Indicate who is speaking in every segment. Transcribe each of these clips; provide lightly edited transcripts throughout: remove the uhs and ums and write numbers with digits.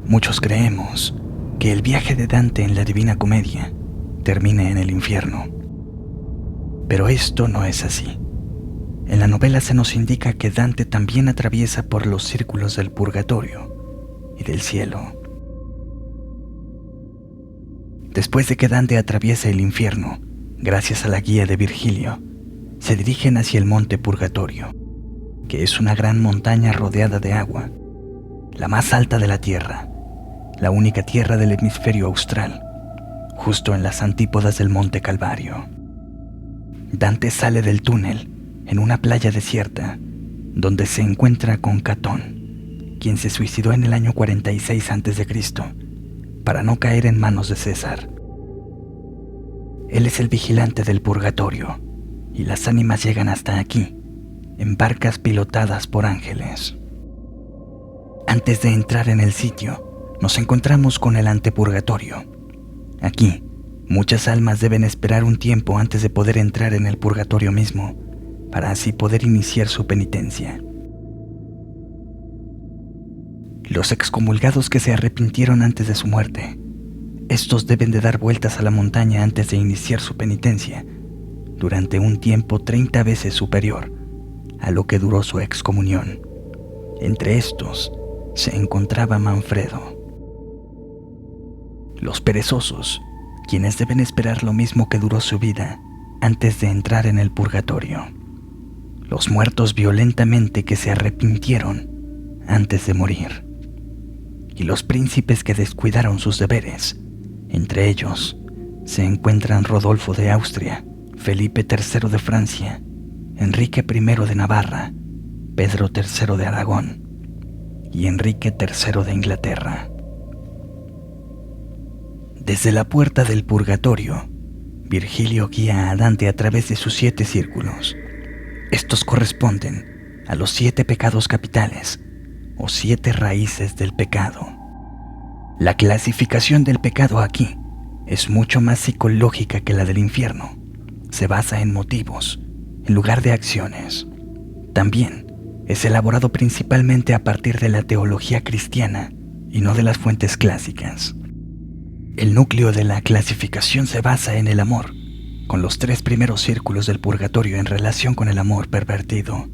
Speaker 1: Muchos creemos que el viaje de Dante en la Divina Comedia termina en el infierno. Pero esto no es así. En la novela se nos indica que Dante también atraviesa por los círculos del purgatorio y del cielo. Después de que Dante atraviesa el infierno, gracias a la guía de Virgilio, se dirigen hacia el monte Purgatorio, que es una gran montaña rodeada de agua, la más alta de la Tierra, la única tierra del hemisferio austral, justo en las antípodas del monte Calvario. Dante sale del túnel en una playa desierta, donde se encuentra con Catón, quien se suicidó en el año 46 a.C., para no caer en manos de César. Él es el vigilante del purgatorio, y las ánimas llegan hasta aquí, en barcas pilotadas por ángeles. Antes de entrar en el sitio, nos encontramos con el antepurgatorio. Aquí, muchas almas deben esperar un tiempo antes de poder entrar en el purgatorio mismo, para así poder iniciar su penitencia. Los excomulgados que se arrepintieron antes de su muerte, estos deben de dar vueltas a la montaña antes de iniciar su penitencia, durante un tiempo 30 veces superior a lo que duró su excomunión. Entre estos se encontraba Manfredo. Los perezosos, quienes deben esperar lo mismo que duró su vida antes de entrar en el purgatorio. Los muertos violentamente que se arrepintieron antes de morir. Y los príncipes que descuidaron sus deberes. Entre ellos se encuentran Rodolfo de Austria, Felipe III de Francia, Enrique I de Navarra, Pedro III de Aragón y Enrique III de Inglaterra. Desde la puerta del purgatorio, Virgilio guía a Dante a través de sus 7 círculos. Estos corresponden a los 7 pecados capitales o 7 raíces del pecado. La clasificación del pecado aquí es mucho más psicológica que la del infierno. Se basa en motivos, en lugar de acciones. También es elaborado principalmente a partir de la teología cristiana y no de las fuentes clásicas. El núcleo de la clasificación se basa en el amor, con los 3 primeros círculos del purgatorio en relación con el amor pervertido,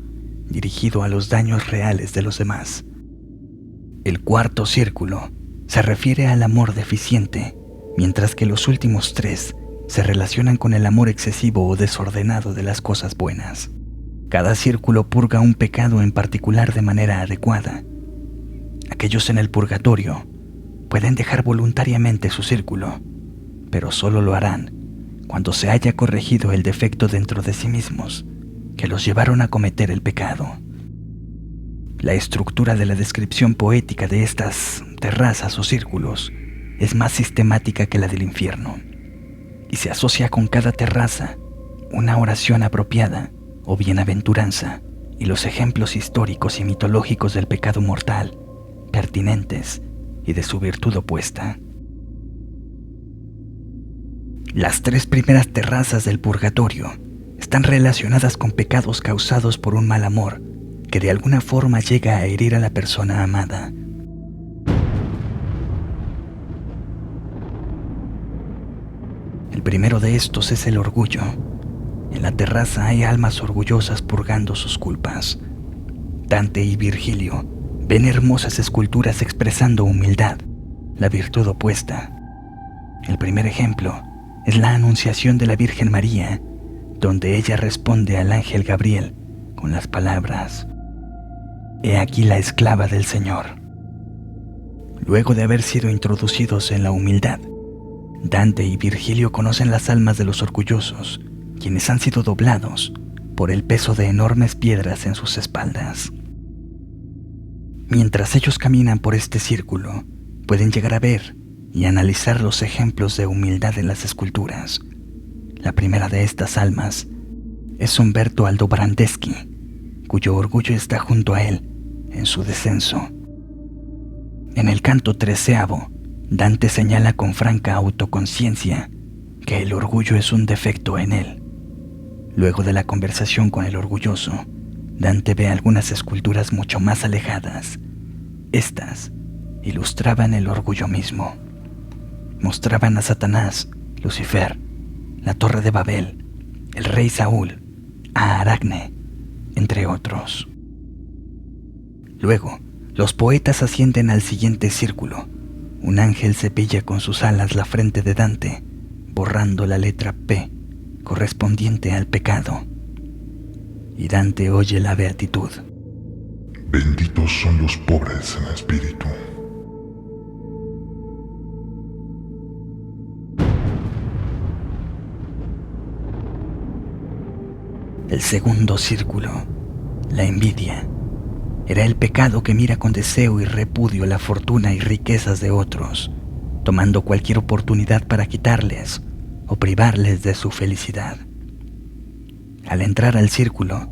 Speaker 1: dirigido a los daños reales de los demás. El 4º círculo se refiere al amor deficiente, mientras que los últimos 3 se relacionan con el amor excesivo o desordenado de las cosas buenas. Cada círculo purga un pecado en particular de manera adecuada. Aquellos en el purgatorio pueden dejar voluntariamente su círculo, pero solo lo harán cuando se haya corregido el defecto dentro de sí mismos que los llevaron a cometer el pecado. La estructura de la descripción poética de estas terrazas o círculos es más sistemática que la del infierno, y se asocia con cada terraza una oración apropiada o bienaventuranza y los ejemplos históricos y mitológicos del pecado mortal, pertinentes y de su virtud opuesta. Las 3 primeras terrazas del purgatorio están relacionadas con pecados causados por un mal amor que de alguna forma llega a herir a la persona amada. El primero de estos es el orgullo. En la terraza hay almas orgullosas purgando sus culpas. Dante y Virgilio ven hermosas esculturas expresando humildad, la virtud opuesta. El primer ejemplo es la Anunciación de la Virgen María, donde ella responde al ángel Gabriel con las palabras: «He aquí la esclava del Señor». Luego de haber sido introducidos en la humildad, Dante y Virgilio conocen las almas de los orgullosos, quienes han sido doblados por el peso de enormes piedras en sus espaldas. Mientras ellos caminan por este círculo, pueden llegar a ver y analizar los ejemplos de humildad en las esculturas. La primera de estas almas es Umberto Aldobrandeschi, cuyo orgullo está junto a él en su descenso. En el canto 13º, Dante señala con franca autoconciencia que el orgullo es un defecto en él. Luego de la conversación con el orgulloso, Dante ve algunas esculturas mucho más alejadas. Estas ilustraban el orgullo mismo. Mostraban a Satanás, Lucifer, la Torre de Babel, el rey Saúl, a Aracne, entre otros. Luego, los poetas ascienden al siguiente círculo. Un ángel cepilla con sus alas la frente de Dante, borrando la letra P, correspondiente al pecado. Y Dante oye la beatitud.
Speaker 2: Benditos son los pobres en espíritu.
Speaker 1: El segundo círculo, la envidia, era el pecado que mira con deseo y repudio la fortuna y riquezas de otros, tomando cualquier oportunidad para quitarles o privarles de su felicidad. Al entrar al círculo,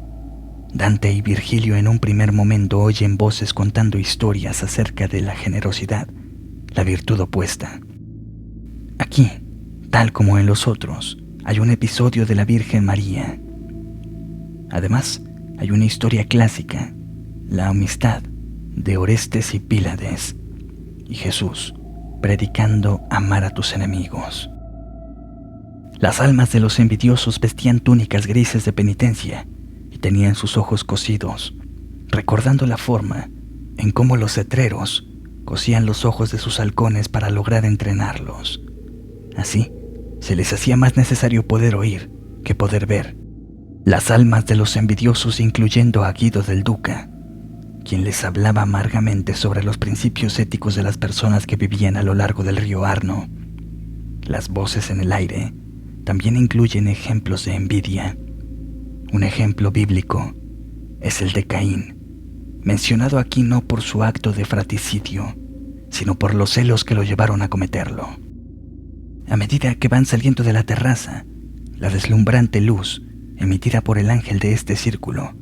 Speaker 1: Dante y Virgilio en un primer momento oyen voces contando historias acerca de la generosidad, la virtud opuesta. Aquí, tal como en los otros, hay un episodio de la Virgen María. Además, hay una historia clásica, la amistad de Orestes y Pílades, y Jesús predicando amar a tus enemigos. Las almas de los envidiosos vestían túnicas grises de penitencia y tenían sus ojos cosidos, recordando la forma en cómo los cetreros cosían los ojos de sus halcones para lograr entrenarlos. Así, se les hacía más necesario poder oír que poder ver. Las almas de los envidiosos, incluyendo a Guido del Duca, quien les hablaba amargamente sobre los principios éticos de las personas que vivían a lo largo del río Arno. Las voces en el aire también incluyen ejemplos de envidia. Un ejemplo bíblico es el de Caín, mencionado aquí no por su acto de fratricidio, sino por los celos que lo llevaron a cometerlo. A medida que van saliendo de la terraza, la deslumbrante luz emitida por el ángel de este círculo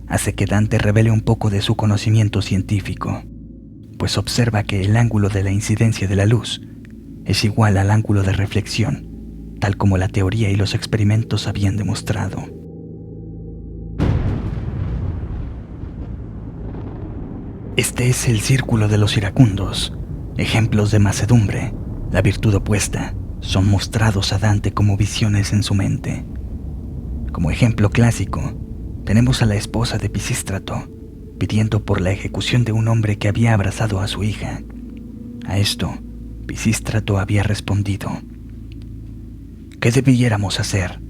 Speaker 1: hace que Dante revele un poco de su conocimiento científico, pues observa que el ángulo de la incidencia de la luz es igual al ángulo de reflexión, tal como la teoría y los experimentos habían demostrado. Este es el círculo de los iracundos. Ejemplos de macedumbre, la virtud opuesta, son mostrados a Dante como visiones en su mente. Como ejemplo clásico, tenemos a la esposa de Pisístrato pidiendo por la ejecución de un hombre que había abrazado a su hija. A esto, Pisístrato había respondido: ¿qué debiéramos hacer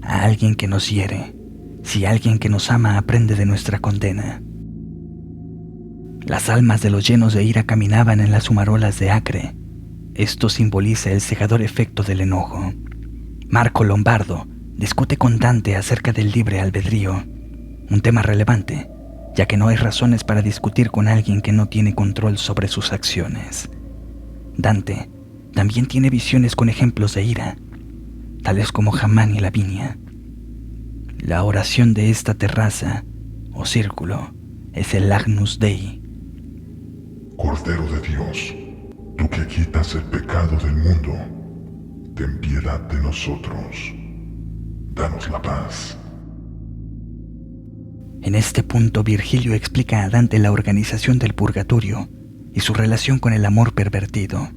Speaker 1: a alguien que nos hiere, si alguien que nos ama aprende de nuestra condena? Las almas de los llenos de ira caminaban en las humarolas de Acre. Esto simboliza el cegador efecto del enojo. Marco Lombardo discute con Dante acerca del libre albedrío, un tema relevante, ya que no hay razones para discutir con alguien que no tiene control sobre sus acciones. Dante también tiene visiones con ejemplos de ira, tales como Jamán y Lavinia. La oración de esta terraza, o círculo, es el Agnus Dei.
Speaker 2: Cordero de Dios, tú que quitas el pecado del mundo, ten piedad de nosotros. Danos la paz.
Speaker 1: En este punto, Virgilio explica a Dante la organización del purgatorio y su relación con el amor pervertido,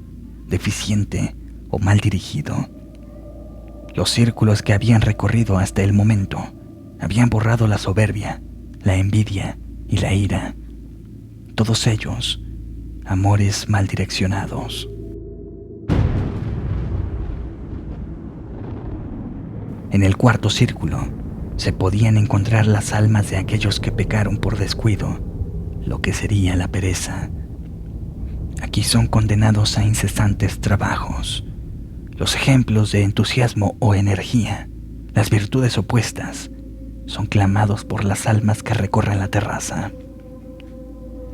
Speaker 1: deficiente o mal dirigido. Los círculos que habían recorrido hasta el momento habían borrado la soberbia, la envidia y la ira. Todos ellos, amores mal direccionados. En el cuarto círculo se podían encontrar las almas de aquellos que pecaron por descuido, lo que sería la pereza. Aquí son condenados a incesantes trabajos. Los ejemplos de entusiasmo o energía, las virtudes opuestas, son clamados por las almas que recorren la terraza.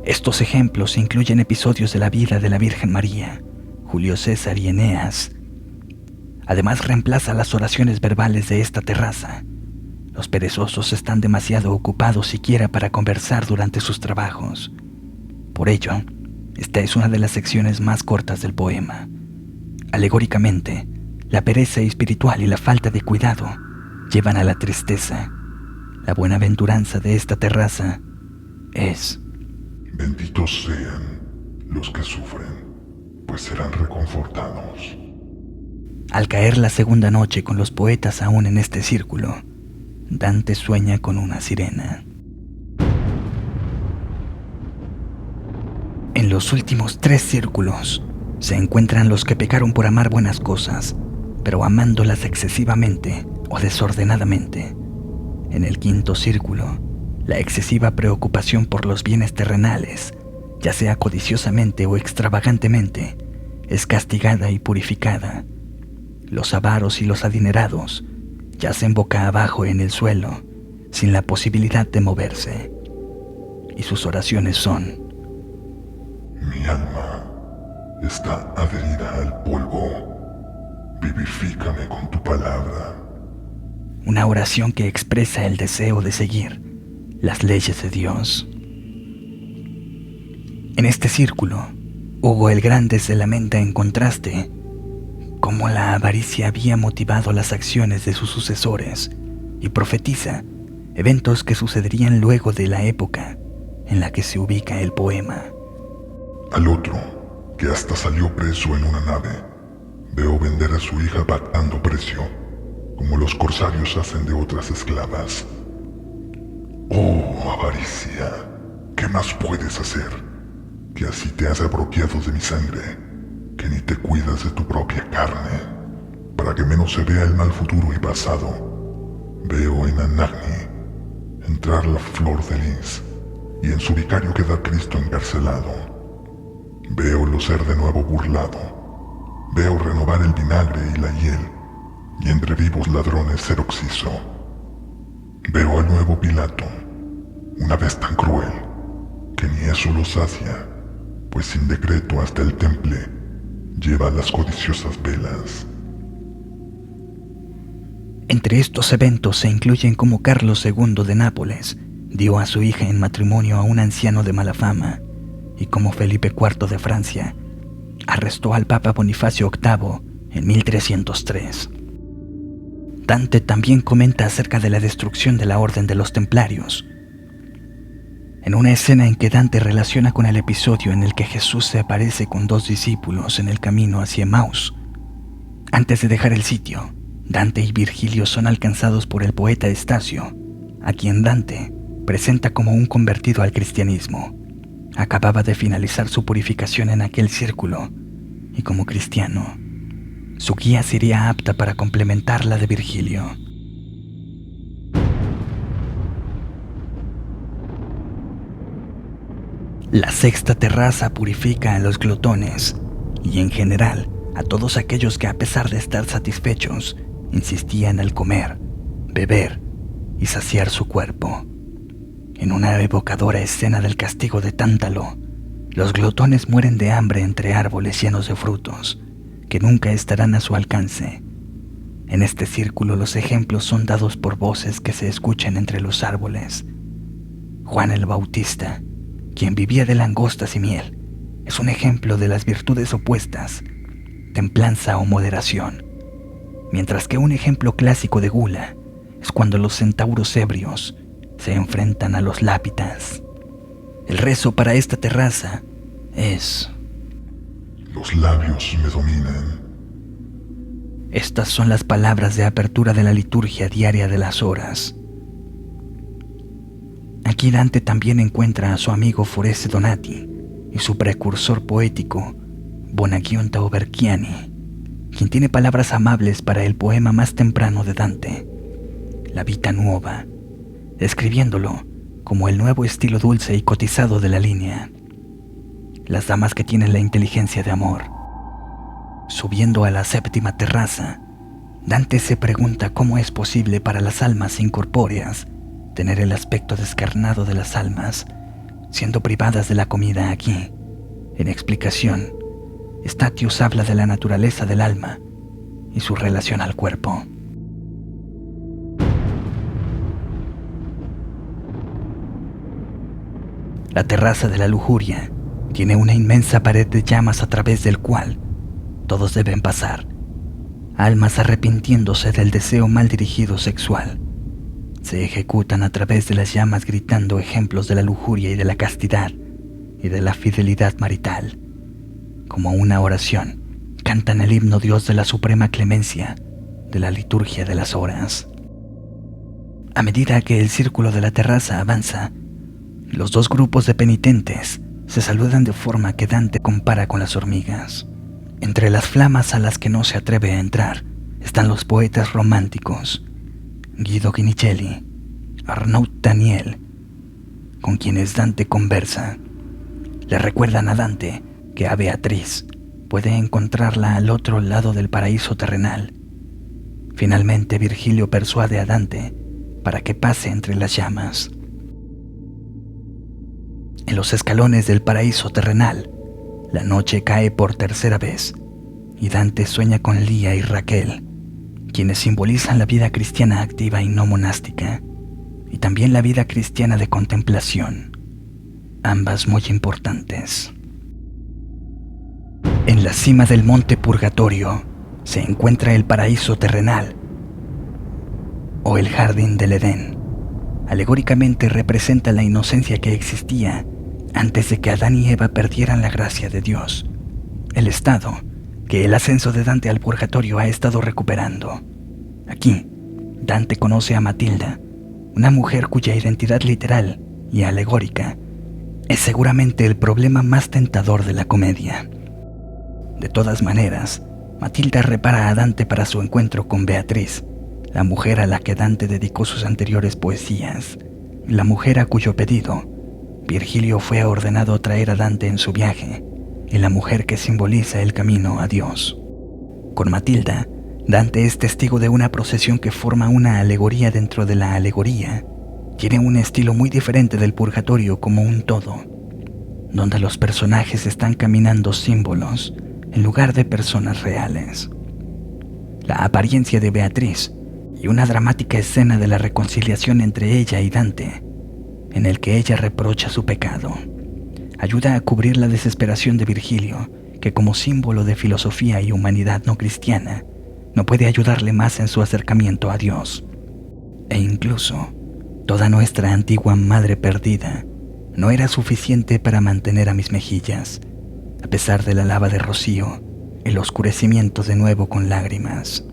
Speaker 1: Estos ejemplos incluyen episodios de la vida de la Virgen María, Julio César y Eneas. Además, reemplaza las oraciones verbales de esta terraza. Los perezosos están demasiado ocupados siquiera para conversar durante sus trabajos. Por ello, esta es una de las secciones más cortas del poema. Alegóricamente, la pereza espiritual y la falta de cuidado llevan a la tristeza. La buenaventuranza de esta terraza es:
Speaker 2: benditos sean los que sufren, pues serán reconfortados.
Speaker 1: Al caer la segunda noche con los poetas aún en este círculo, Dante sueña con una sirena. En los últimos 3 círculos se encuentran los que pecaron por amar buenas cosas, pero amándolas excesivamente o desordenadamente. En el 5.º círculo, la excesiva preocupación por los bienes terrenales, ya sea codiciosamente o extravagantemente, es castigada y purificada. Los avaros y los adinerados yacen boca abajo en el suelo, sin la posibilidad de moverse. Y sus oraciones son:
Speaker 2: mi alma está adherida al polvo, vivifícame con tu palabra.
Speaker 1: Una oración que expresa el deseo de seguir las leyes de Dios. En este círculo, Hugo el Grande se lamenta en contraste cómo la avaricia había motivado las acciones de sus sucesores y profetiza eventos que sucederían luego de la época en la que se ubica el poema.
Speaker 2: Al otro, que hasta salió preso en una nave, veo vender a su hija pactando precio, como los corsarios hacen de otras esclavas. Oh, avaricia, ¿qué más puedes hacer? Que así te has apropiado de mi sangre, que ni te cuidas de tu propia carne, para que menos se vea el mal futuro y pasado. Veo en Anagni entrar la flor de lis, y en su vicario quedar Cristo encarcelado. Veo ser de nuevo burlado, veo renovar el vinagre y la hiel, y entre vivos ladrones ser oxiso. Veo al nuevo Pilato, una vez tan cruel, que ni eso lo sacia, pues sin decreto hasta el temple lleva las codiciosas velas.
Speaker 1: Entre estos eventos se incluyen cómo Carlos II de Nápoles dio a su hija en matrimonio a un anciano de mala fama, y cómo Felipe IV de Francia arrestó al Papa Bonifacio VIII en 1303. Dante también comenta acerca de la destrucción de la Orden de los Templarios. En una escena en que Dante relaciona con el episodio en el que Jesús se aparece con 2 discípulos en el camino hacia Emaús. Antes de dejar el sitio, Dante y Virgilio son alcanzados por el poeta Estacio, a quien Dante presenta como un convertido al cristianismo. Acababa de finalizar su purificación en aquel círculo, y como cristiano, su guía sería apta para complementar la de Virgilio. La 6ª terraza purifica a los glotones y en general a todos aquellos que, a pesar de estar satisfechos, insistían al comer, beber y saciar su cuerpo. En una evocadora escena del castigo de Tántalo, los glotones mueren de hambre entre árboles llenos de frutos que nunca estarán a su alcance. En este círculo los ejemplos son dados por voces que se escuchan entre los árboles. Juan el Bautista, quien vivía de langostas y miel, es un ejemplo de las virtudes opuestas, templanza o moderación, mientras que un ejemplo clásico de gula es cuando los centauros ebrios se enfrentan a los lápitas. El rezo para esta terraza es:
Speaker 2: los labios me dominan.
Speaker 1: Estas son las palabras de apertura de la liturgia diaria de las horas. Aquí Dante también encuentra a su amigo Forese Donati y su precursor poético, Bonagionta Oberchiani, quien tiene palabras amables para el poema más temprano de Dante, La Vita Nuova, describiéndolo como el nuevo estilo dulce y cotizado de la línea. Las damas que tienen la inteligencia de amor. Subiendo a la 7ª terraza, Dante se pregunta cómo es posible para las almas incorpóreas tener el aspecto descarnado de las almas, siendo privadas de la comida aquí. En explicación, Statius habla de la naturaleza del alma y su relación al cuerpo. La terraza de la lujuria tiene una inmensa pared de llamas a través del cual todos deben pasar, almas arrepintiéndose del deseo mal dirigido sexual. Se ejecutan a través de las llamas gritando ejemplos de la lujuria y de la castidad, y de la fidelidad marital. Como una oración, cantan el himno Dios de la suprema clemencia de la liturgia de las horas. A medida que el círculo de la terraza avanza, los dos grupos de penitentes se saludan de forma que Dante compara con las hormigas. Entre las flamas a las que no se atreve a entrar están los poetas románticos Guido Guinicelli, Arnaud Daniel, con quienes Dante conversa. Le recuerdan a Dante que a Beatriz puede encontrarla al otro lado del paraíso terrenal. Finalmente Virgilio persuade a Dante para que pase entre las llamas. En los escalones del paraíso terrenal, la noche cae por tercera vez y Dante sueña con Lía y Raquel, quienes simbolizan la vida cristiana activa y no monástica, y también la vida cristiana de contemplación, ambas muy importantes. En la cima del monte Purgatorio se encuentra el paraíso terrenal, o el jardín del Edén. Alegóricamente representa la inocencia que existía antes de que Adán y Eva perdieran la gracia de Dios, el estado que el ascenso de Dante al purgatorio ha estado recuperando. Aquí, Dante conoce a Matilda, una mujer cuya identidad literal y alegórica es seguramente el problema más tentador de la comedia. De todas maneras, Matilda repara a Dante para su encuentro con Beatriz, la mujer a la que Dante dedicó sus anteriores poesías, la mujer a cuyo pedido Virgilio fue ordenado traer a Dante en su viaje, y la mujer que simboliza el camino a Dios. Con Matilda, Dante es testigo de una procesión que forma una alegoría dentro de la alegoría. Tiene un estilo muy diferente del purgatorio como un todo, donde los personajes están caminando símbolos en lugar de personas reales. La apariencia de Beatriz y una dramática escena de la reconciliación entre ella y Dante, en el que ella reprocha su pecado, ayuda a cubrir la desesperación de Virgilio, que como símbolo de filosofía y humanidad no cristiana, no puede ayudarle más en su acercamiento a Dios. E incluso, toda nuestra antigua madre perdida no era suficiente para mantener a mis mejillas, a pesar de la lava de rocío, el oscurecimiento de nuevo con lágrimas.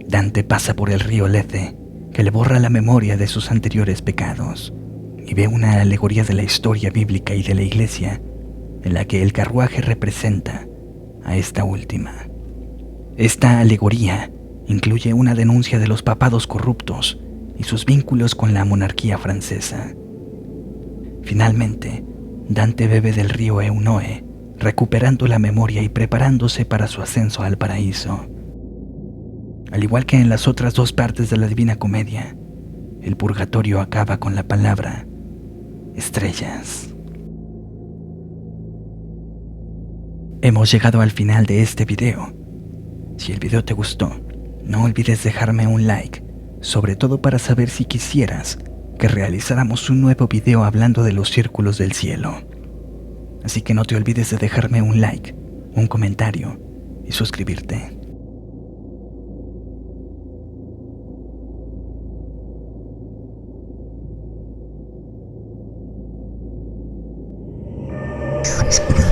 Speaker 1: Dante pasa por el río Lethe, que le borra la memoria de sus anteriores pecados, y ve una alegoría de la historia bíblica y de la iglesia, en la que el carruaje representa a esta última. Esta alegoría incluye una denuncia de los papados corruptos y sus vínculos con la monarquía francesa. Finalmente, Dante bebe del río Eunoe, recuperando la memoria y preparándose para su ascenso al paraíso. Al igual que en las otras dos partes de la Divina Comedia, el purgatorio acaba con la palabra estrellas. Hemos llegado al final de este video. Si el video te gustó, no olvides dejarme un like, sobre todo para saber si quisieras que realizáramos un nuevo video hablando de los círculos del cielo. Así que no te olvides de dejarme un like, un comentario y suscribirte.
Speaker 2: Suscríbete.